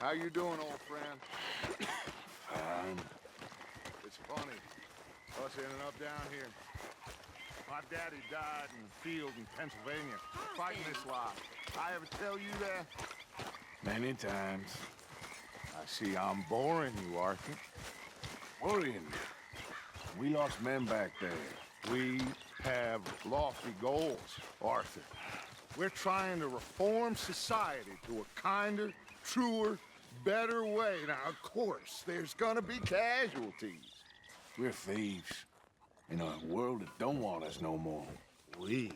How you doing, old friend? Fine. It's funny, us ending up down here. My daddy died in the field in Pennsylvania, fighting this lot. I ever tell you that? Many times. I see I'm boring you, Arthur. Worrying. We lost men back there. We have lofty goals, Arthur. We're trying to reform society to a kinder, truer, better way. Now, of course, there's gonna be casualties. We're thieves. In a world that don't want us no more. We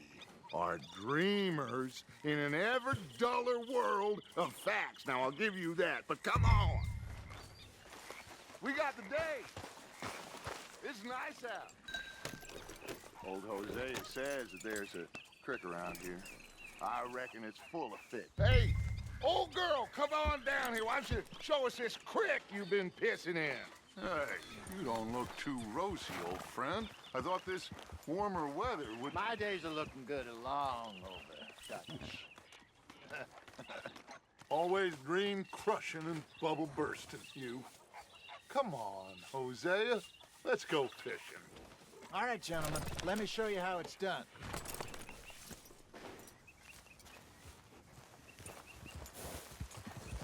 are dreamers in an ever duller world of facts. Now, I'll give you that, but come on. We got the day. It's nice out. Old Hosea says that there's a creek around here. I reckon it's full of fish. Hey, old girl, come on down here. Why don't you show us this creek you've been pissing in? Hey, you don't look too rosy, old friend. I thought this warmer weather would... My days are looking good along over, Dutch. Always dream crushing and bubble bursting, you. Come on, Hosea. Let's go fishing. All right, gentlemen, let me show you how it's done.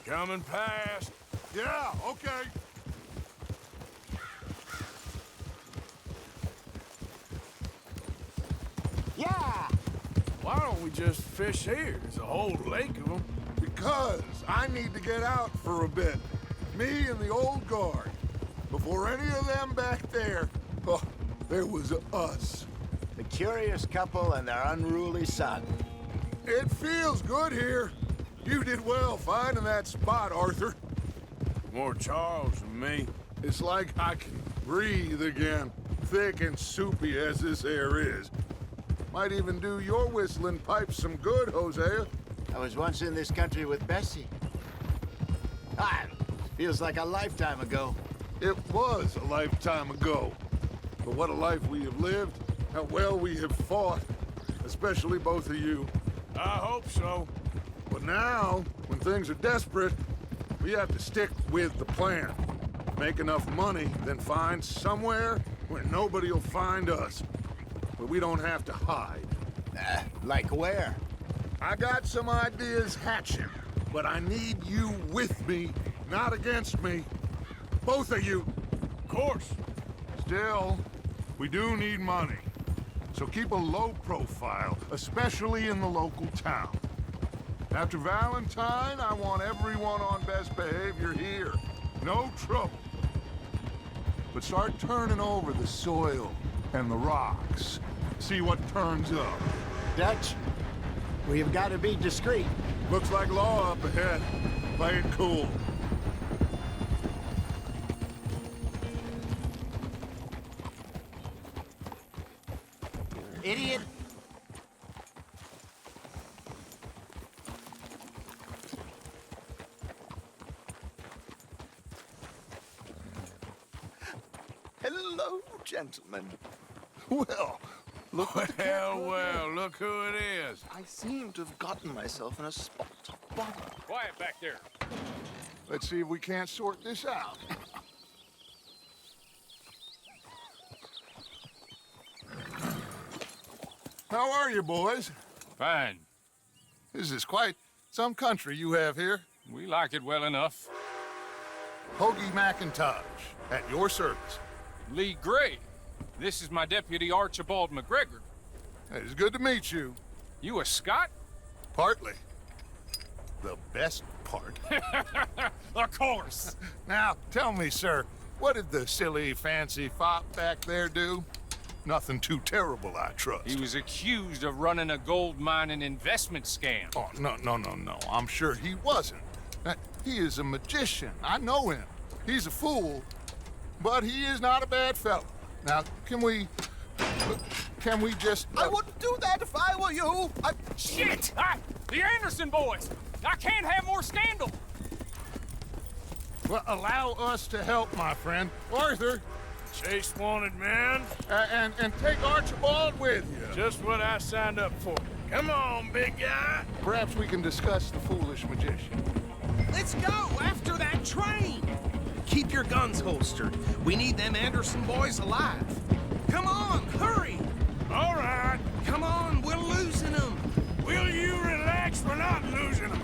Coming past. Yeah, okay. Yeah! Why don't we just fish here? There's a whole lake of them. Because I need to get out for a bit. Me and the old guard. Before any of them back there, oh, there was us. The curious couple and their unruly son. It feels good here. You did well finding that spot, Arthur. More Charles than me. It's like I can breathe again, thick and soupy as this air is. Might even do your whistling pipes some good, Hosea. I was once in this country with Bessie. Ah, feels like a lifetime ago. It was a lifetime ago. But what a life we have lived, how well we have fought, especially both of you. I hope so. But now, when things are desperate, we have to stick with the plan. Make enough money, then find somewhere where nobody will find us. Where we don't have to hide. Like where? I got some ideas hatching, but I need you with me, not against me. Both of you. Of course. Still, we do need money. So keep a low profile, especially in the local town. After Valentine, I want everyone on best behavior here. No trouble. But start turning over the soil and the rocks. See what turns up. Dutch, we've got to be discreet. Looks like law up ahead. Play it cool. Idiot! Hello, gentlemen. Well, look what Well, look who it is. I seem to have gotten myself in a spot to bother. Quiet back there. Let's see if we can't sort this out. How are you, boys? Fine. This is quite some country you have here. We like it well enough. Hoagie McIntosh, at your service. Lee Gray. This is my deputy Archibald McGregor. It's good to meet you. You a Scot? Partly. The best part. Of course. Now, tell me, sir, what did the silly, fancy fop back there do? Nothing too terrible, I trust. He was accused of running a gold mining investment scam. Oh, no. I'm sure he wasn't. He is a magician. I know him. He's a fool, but he is not a bad fellow. Now, can we just... I wouldn't do that if I were you. Shit! The Anderson boys! I can't have more scandal! Well, allow us to help, my friend. Arthur, Chase wanted man. and take Archibald with you. Just what I signed up for. Come on, big guy. Perhaps we can discuss the foolish magician. Let's go after that train. Keep your guns holstered. We need them Anderson boys alive. Come on, hurry. All right. Come on, we're losing them. Will you relax? We're not losing them.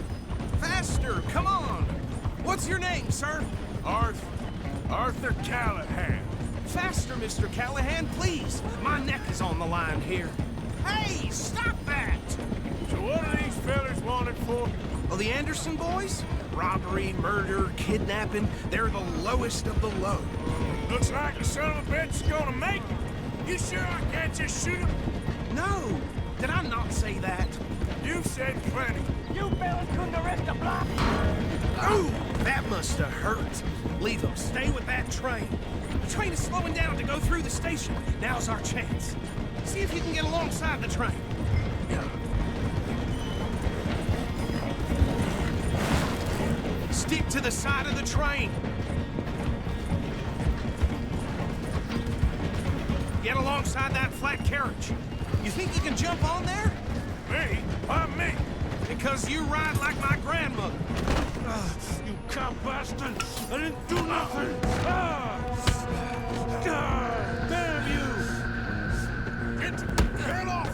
Faster, come on. What's your name, sir? Arthur Callahan. Faster, Mr. Callahan, please. My neck is on the line here. Hey, stop that! So what are these fellas wanted for? Well, the Anderson boys? Robbery, murder, kidnapping. They're the lowest of the low. Looks like the son of a bitch is gonna make it. You sure I can't just shoot him? No! Did I not say that? You've said plenty. You fellas couldn't arrest a block. Oh, that must have hurt. Leave them. Stay with that train. The train is slowing down to go through the station. Now's our chance. See if you can get alongside the train. Stick to the side of the train. Get alongside that flat carriage. You think you can jump on there? Me? Why me? Because you ride like my grandmother. You cop bastard! I didn't do nothing! Damn you! Get off!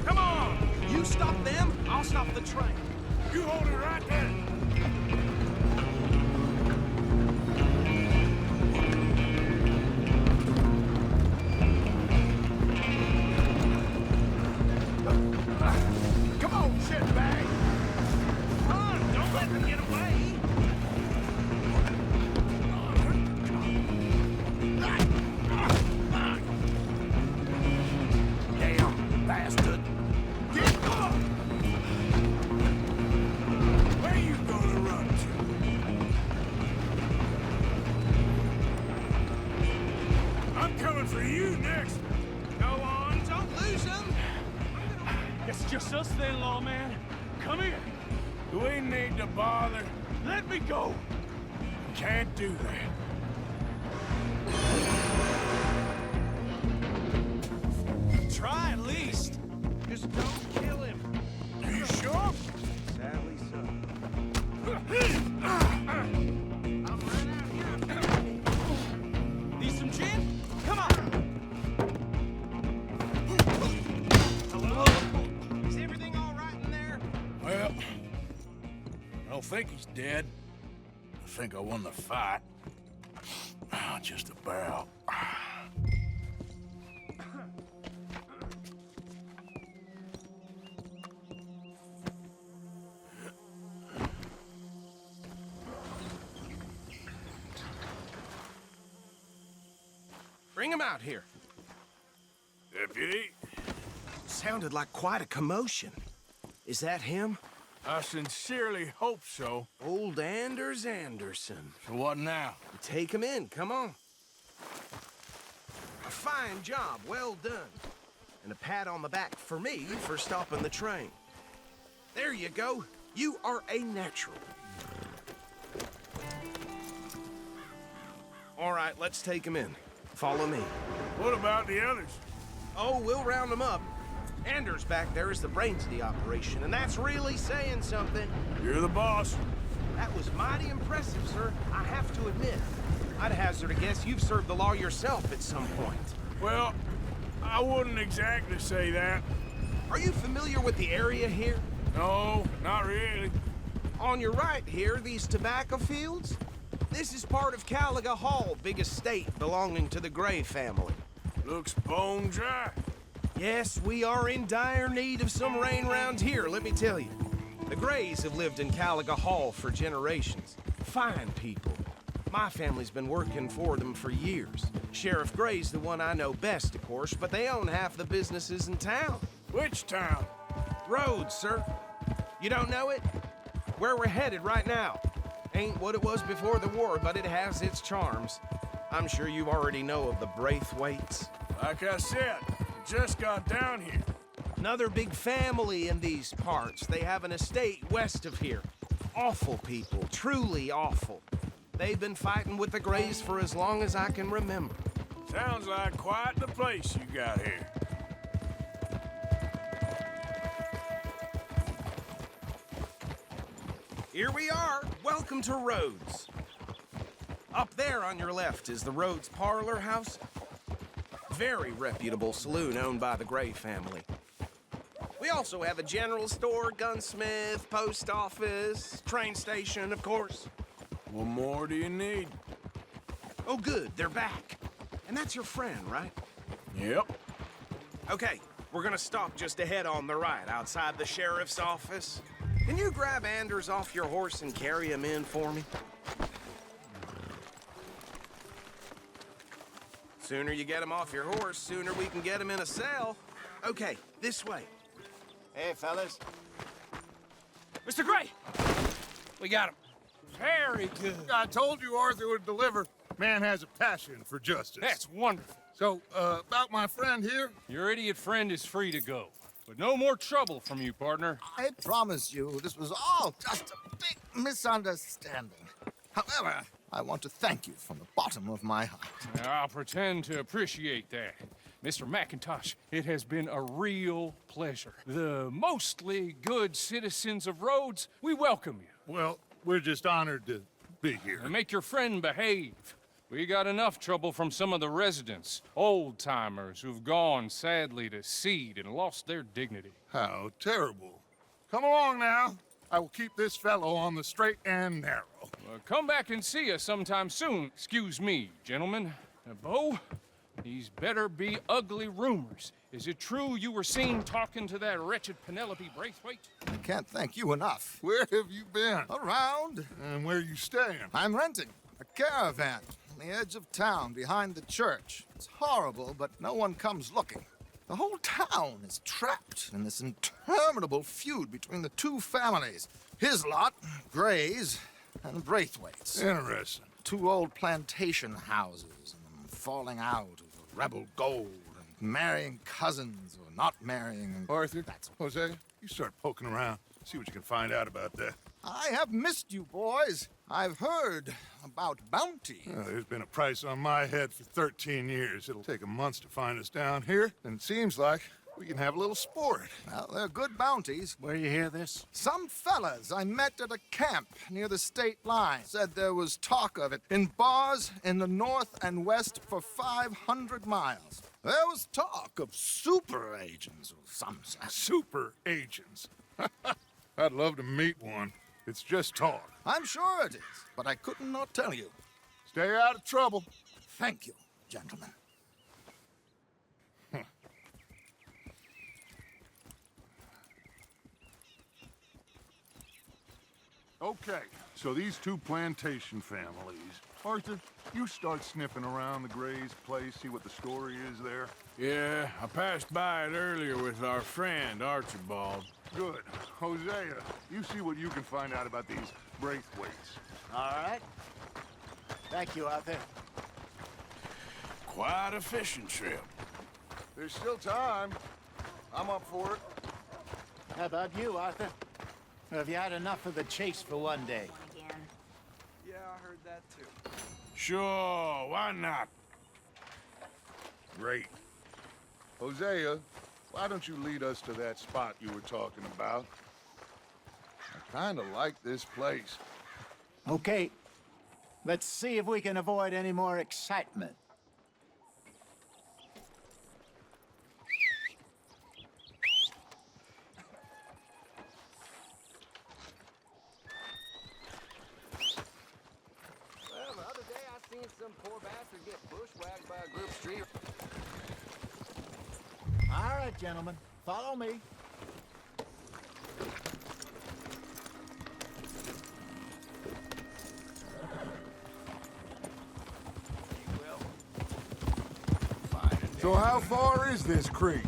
Come on! You stop them, I'll stop the train. You hold it right there! Come on, shitbag! Run! Don't let them get away! Damn bastard! Get up! Where you gonna run to? I'm coming for you next! Go on, don't lose them! It's just us then, lawman. Come here. Do we need to bother? Let me go. Can't do that. Try at least. Just don't kill him. Are you sure? Sadly so. I'm right out here. Need some gin? Come on. Hello? Is everything all right in there? Well, I don't think he's dead. I think I won the fight. Just about. Bring him out here. Deputy, Sounded like quite a commotion. Is that him? I sincerely hope so. Old Anders Anderson. So what now? Take him in, come on. A fine job, well done. And a pat on the back for me for stopping the train. There you go. You are a natural. All right, let's take him in. Follow me. What about the others? Oh, we'll round them up. Anders back there is the brains of the operation, and that's really saying something. You're the boss. That was mighty impressive, sir. I have to admit. I'd hazard a guess you've served the law yourself at some point. Well, I wouldn't exactly say that. Are you familiar with the area here? No, not really. On your right here, these tobacco fields? This is part of Caliga Hall, big estate belonging to the Gray family. Looks bone dry. Yes, we are in dire need of some rain round here, let me tell you. The Grays have lived in Caliga Hall for generations. Fine people. My family's been working for them for years. Sheriff Gray's the one I know best, of course, but they own half the businesses in town. Which town? Rhodes, sir. You don't know it? Where we're headed right now. Ain't what it was before the war, but it has its charms. I'm sure you already know of the Braithwaites. Like I said, just got down here. Another big family in these parts. They have an estate west of here. Awful people, truly awful. They've been fighting with the Grays for as long as I can remember. Sounds like quite the place you got here. Here we are. Welcome to Rhodes. Up there on your left is the Rhodes Parlor House. Very reputable saloon owned by the Gray family. We also have a general store, gunsmith, post office, train station, of course. What more do you need? Oh, good, they're back. And that's your friend, right? Yep. Okay, we're gonna stop just ahead on the right, outside the sheriff's office. Can you grab Anders off your horse and carry him in for me? Sooner you get him off your horse, sooner we can get him in a cell. Okay, this way. Hey, fellas. Mr. Gray! We got him. Very good. I told you Arthur would deliver. Man has a passion for justice. That's wonderful. So, about my friend here? Your idiot friend is free to go. But no more trouble from you, partner. I promise you, this was all just a big misunderstanding. However, I want to thank you from the bottom of my heart. Now, I'll pretend to appreciate that. Mr. McIntosh, it has been a real pleasure. The mostly good citizens of Rhodes, we welcome you. Well, we're just honored to be here. And make your friend behave. We got enough trouble from some of the residents, old-timers who've gone, sadly, to seed and lost their dignity. How terrible. Come along now. I will keep this fellow on the straight and narrow. Come back and see us sometime soon. Excuse me, gentlemen. Bo, these better be ugly rumors. Is it true you were seen talking to that wretched Penelope Braithwaite? I can't thank you enough. Where have you been? Around, And where you staying? I'm renting a caravan on the edge of town behind the church. It's horrible, but no one comes looking. The whole town is trapped in this interminable feud between the two families. His lot, Gray's, and Braithwaite's. Interesting. Two old plantation houses, and falling out of rebel gold, and marrying cousins or not marrying. Arthur, That's Jose, you start poking around. See what you can find out about that. I have missed you, boys. I've heard about bounty. There's been a price on my head for 13 years. It'll take a month to find us down here, and it seems like we can have a little sport. Well, they're good bounties. Where you hear this? Some fellas I met at a camp near the state line said there was talk of it in bars in the north and west for 500 miles. There was talk of super agents or some such. Super agents. I'd love to meet one. It's just talk. I'm sure it is, but I couldn't not tell you. Stay out of trouble. Thank you, gentlemen. Okay, so these two plantation families. Arthur, you start sniffing around the Gray's place, see what the story is there. Yeah, I passed by it earlier with our friend, Archibald. Good. Hosea, you see what you can find out about these Braithwaites. All right. Thank you, Arthur. Quite a fishing trip. There's still time. I'm up for it. How about you, Arthur? Have you had enough of the chase for one day? Yeah, I heard that too. Sure, why not? Great. Hosea, why don't you lead us to that spot you were talking about? I kind of like this place. Okay. Let's see if we can avoid any more excitement. Well, the other day I seen some poor bastard get bushwhacked by a group of street. All right, gentlemen. Follow me. So how far is this creek?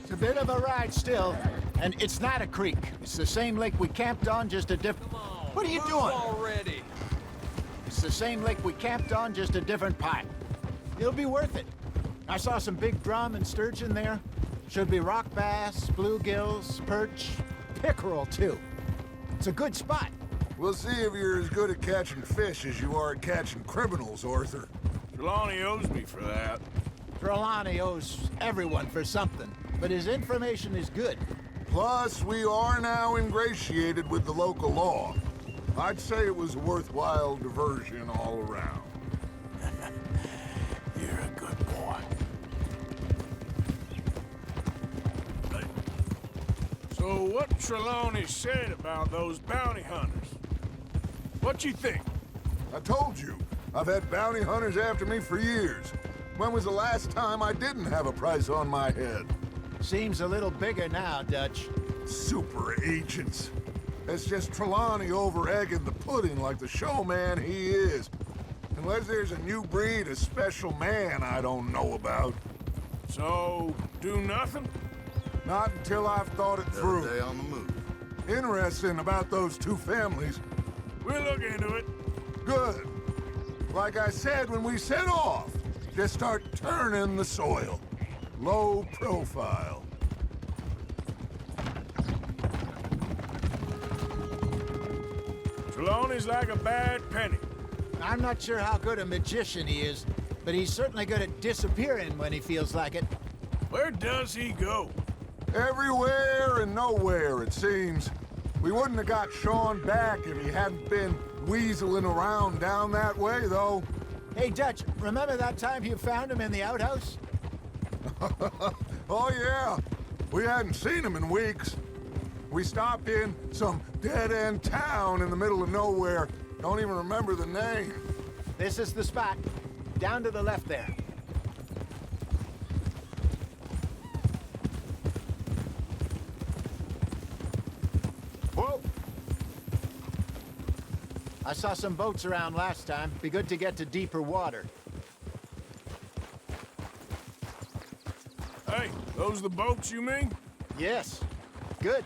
It's a bit of a ride still, and it's not a creek. It's the same lake we camped on, just a different... What are you doing? Already. It's the same lake we camped on, just a different pipe. It'll be worth it. I saw some big drum and sturgeon there. Should be rock bass, bluegills, perch, pickerel, too. It's a good spot. We'll see if you're as good at catching fish as you are at catching criminals, Arthur. Trelawney owes me for that. Trelawney owes everyone for something, but his information is good. Plus, we are now ingratiated with the local law. I'd say it was a worthwhile diversion all around. You're a good boy. So what Trelawney said about those bounty hunters? What you think? I told you, I've had bounty hunters after me for years. When was the last time I didn't have a price on my head? Seems a little bigger now, Dutch. Super agents. It's just Trelawney over-egging the pudding like the showman he is. Unless there's a new breed of special man I don't know about. So, do nothing? Not until I've thought it through. Day on the move. Interesting about those two families. We'll look into it. Good. Like I said when we set off, just start turning the soil. Low profile. Trelawney's like a bad penny. I'm not sure how good a magician he is, but he's certainly good at disappearing when he feels like it. Where does he go? Everywhere and nowhere, it seems. We wouldn't have got Sean back if he hadn't been weaseling around down that way, though. Hey, Dutch, remember that time you found him in the outhouse? Oh, yeah. We hadn't seen him in weeks. We stopped in some dead-end town in the middle of nowhere. Don't even remember the name. This is the spot. Down to the left there. Whoa! I saw some boats around last time. Be good to get to deeper water. Hey, those the boats you mean? Yes. Good.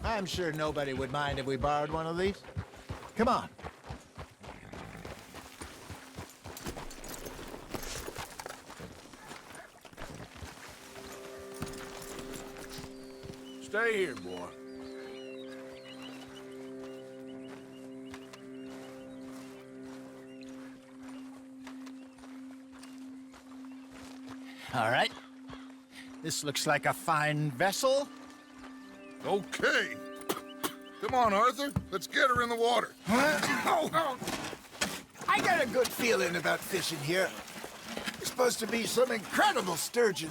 I'm sure nobody would mind if we borrowed one of these. Come on. Stay here, boy. All right. This looks like a fine vessel. Okay. Come on, Arthur. Let's get her in the water. I got a good feeling about fishing here. It's supposed to be some incredible sturgeon.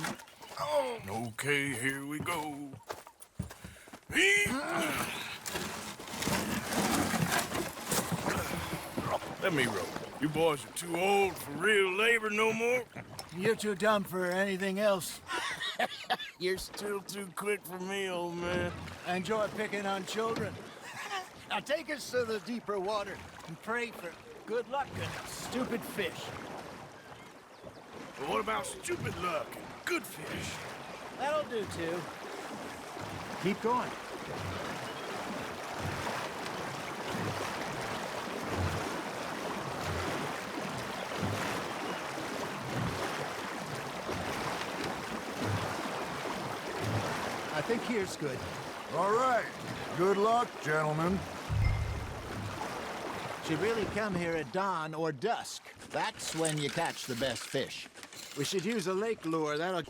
Okay, here we go. Let me row. You boys are too old for real labor no more. You're too dumb for anything else. You're still too quick for me, old man. I enjoy picking on children. Now take us to the deeper water and pray for good luck and stupid fish. But what about stupid luck and good fish? That'll do, too. Keep going. I think here's good. All right. Good luck, gentlemen. Should really come here at dawn or dusk. That's when you catch the best fish. We should use a lake lure. That'll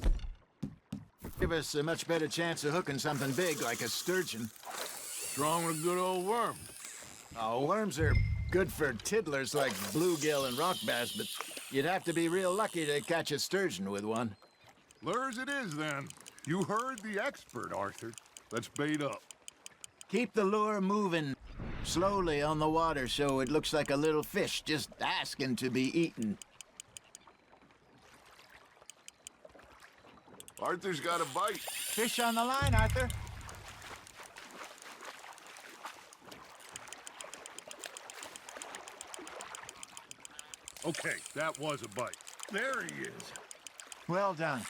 give us a much better chance of hooking something big like a sturgeon. Strong with a good old worm. Oh, worms are good for tiddlers like bluegill and rock bass, but you'd have to be real lucky to catch a sturgeon with one. Lures it is, then. You heard the expert, Arthur. Let's bait up. Keep the lure moving slowly on the water so it looks like a little fish just asking to be eaten. Arthur's got a bite. Fish on the line, Arthur. Okay, that was a bite. There he is. Well done.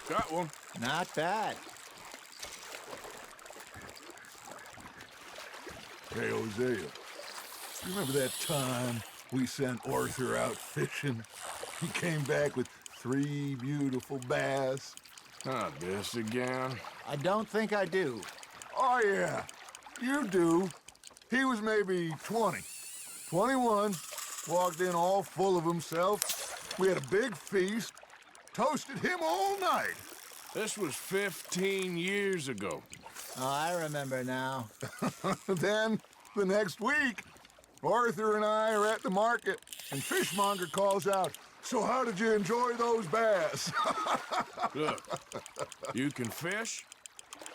Got one. Not bad. Hey, Hosea. You remember that time we sent Arthur out fishing? He came back with 3 beautiful bass. Not this again. I don't think I do. Oh, yeah. You do. He was maybe 20. 21, walked in all full of himself. We had a big feast, toasted him all night. This was 15 years ago. Oh, I remember now. Then, the next week, Arthur and I are at the market, and Fishmonger calls out, "So how did you enjoy those bass?" Look, you can fish,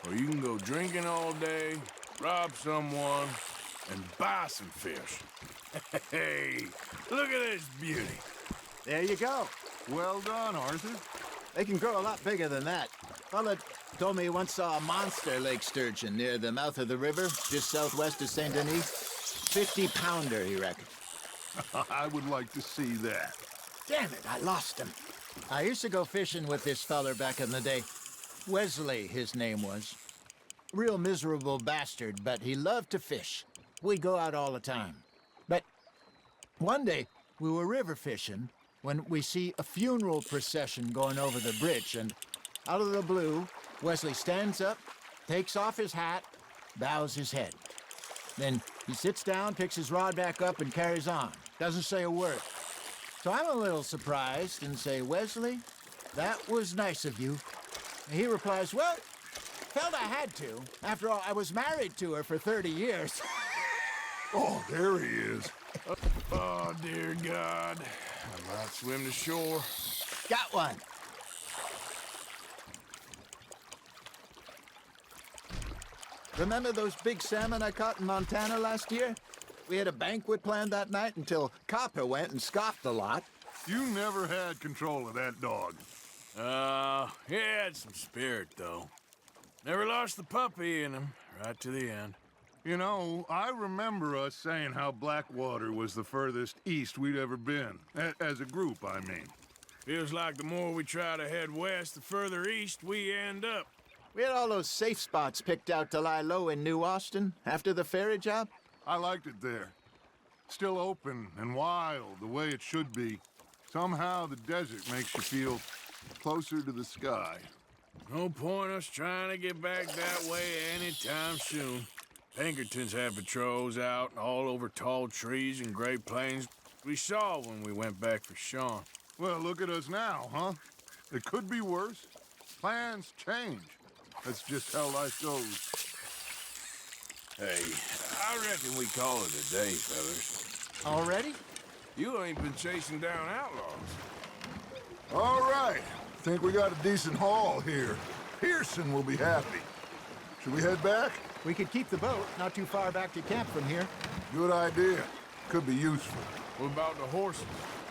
or you can go drinking all day, rob someone, and buy some fish. Hey, look at this beauty. There you go. Well done, Arthur. They can grow a lot bigger than that. Fella told me he once saw a monster lake sturgeon near the mouth of the river, just southwest of St. Denis. 50-pounder, he reckoned. I would like to see that. Damn it, I lost him. I used to go fishing with this feller back in the day. Wesley, his name was. Real miserable bastard, but he loved to fish. We'd go out all the time. But one day, we were river fishing when we see a funeral procession going over the bridge, and out of the blue, Wesley stands up, takes off his hat, bows his head. Then he sits down, picks his rod back up, and carries on. Doesn't say a word. So I'm a little surprised and say, "Wesley, that was nice of you." And he replies, "Well, felt I had to. After all, I was married to her for 30 years. Oh, there he is. Oh, dear God. I might swim to shore. Got one. Remember those big salmon I caught in Montana last year? We had a banquet planned that night until Copper went and scoffed a lot. You never had control of that dog. He had some spirit, though. Never lost the puppy in him, right to the end. You know, I remember us saying how Blackwater was the furthest east we'd ever been. As a group, I mean. Feels like the more we try to head west, the further east we end up. We had all those safe spots picked out to lie low in New Austin after the ferry job. I liked it there. Still open and wild, the way it should be. Somehow the desert makes you feel closer to the sky. No point us trying to get back that way anytime soon. Pinkertons had patrols out all over tall trees and Great Plains. We saw when we went back for Sean. Well, look at us now, huh? It could be worse. Plans change. That's just how life goes. Hey, I reckon we call it a day, fellas. Already? You ain't been chasing down outlaws. All right. Think we got a decent haul here. Pearson will be happy. Should we head back? We could keep the boat not too far back to camp from here. Good idea. Could be useful. What about the horses?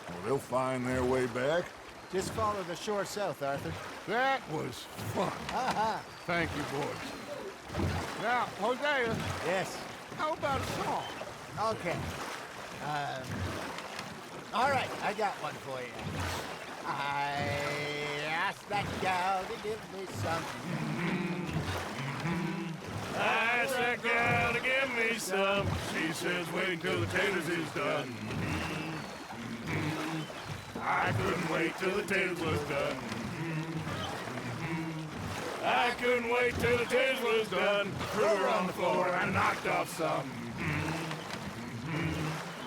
Well, they'll find their way back. Just follow the shore south, Arthur. That was fun. Thank you, boys. Now, Hosea, Yes. how about a song? Okay. All right, I got one for you. I asked that gal to give me something. I asked that gal to give me some. She says, wait till the taters is done. I couldn't wait till the taters was done. I couldn't wait till the taters was done. Threw her on the floor and I knocked off some.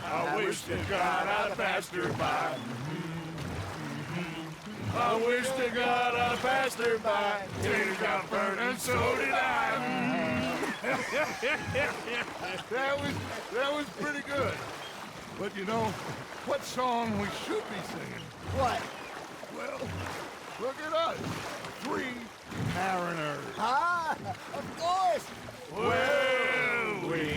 I wish to God I'd passed her by. I wish to God I passed her by. Taters got burned and so did I. That was pretty good. But you know, what song we should be singing? What? Well, look at us. 3 mariners. Ah, of course. Well, we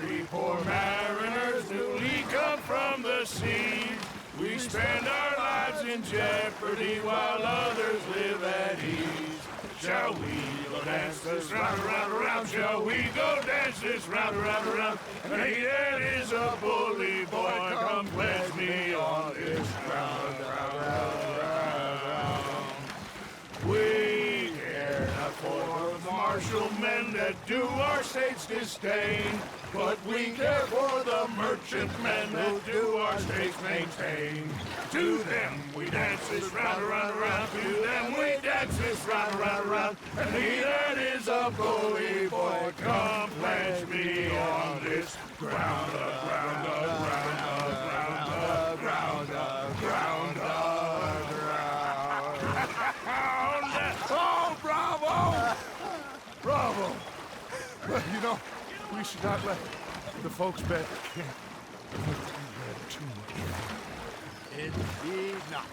3 poor mariners newly come from the sea. We spend our lives in jeopardy while others live at ease. Shall we go dance this round, around, around? Shall we go dance this round, around, around? And he that is a bully boy, come pledge me on this round, round, round, round, round. We care not for the martial men that do our state's disdain, but we care for the merchant men that do our state's maintain. To them we dance this round, around, around. To them we dance this round, around, around. And he that is a bully boy, But come pledge me on this ground up, ground up, ground up, ground up, ground up, ground up, ground up. Oh, bravo! Bravo! Well, you know, we should not let the folks back at camp read too much. Indeed not.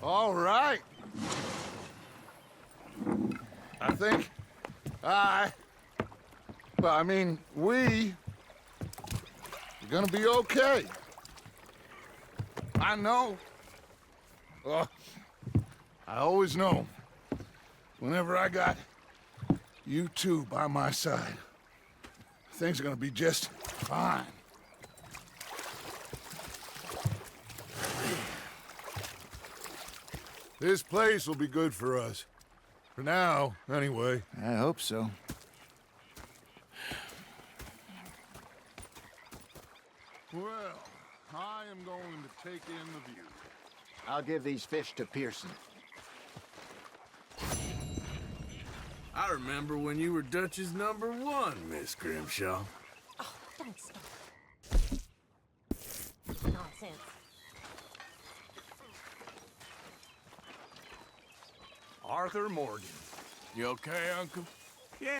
All right. I think we're gonna be okay. I know. Oh, I always know. Whenever I got you two by my side, things are gonna be just fine. This place will be good for us. For now, anyway. I hope so. Well, I am going to take in the view. I'll give these fish to Pearson. I remember when you were Dutch's #1, Miss Grimshaw. Oh, don't stop. Nonsense. Arthur Morgan. You okay, Uncle? Yeah,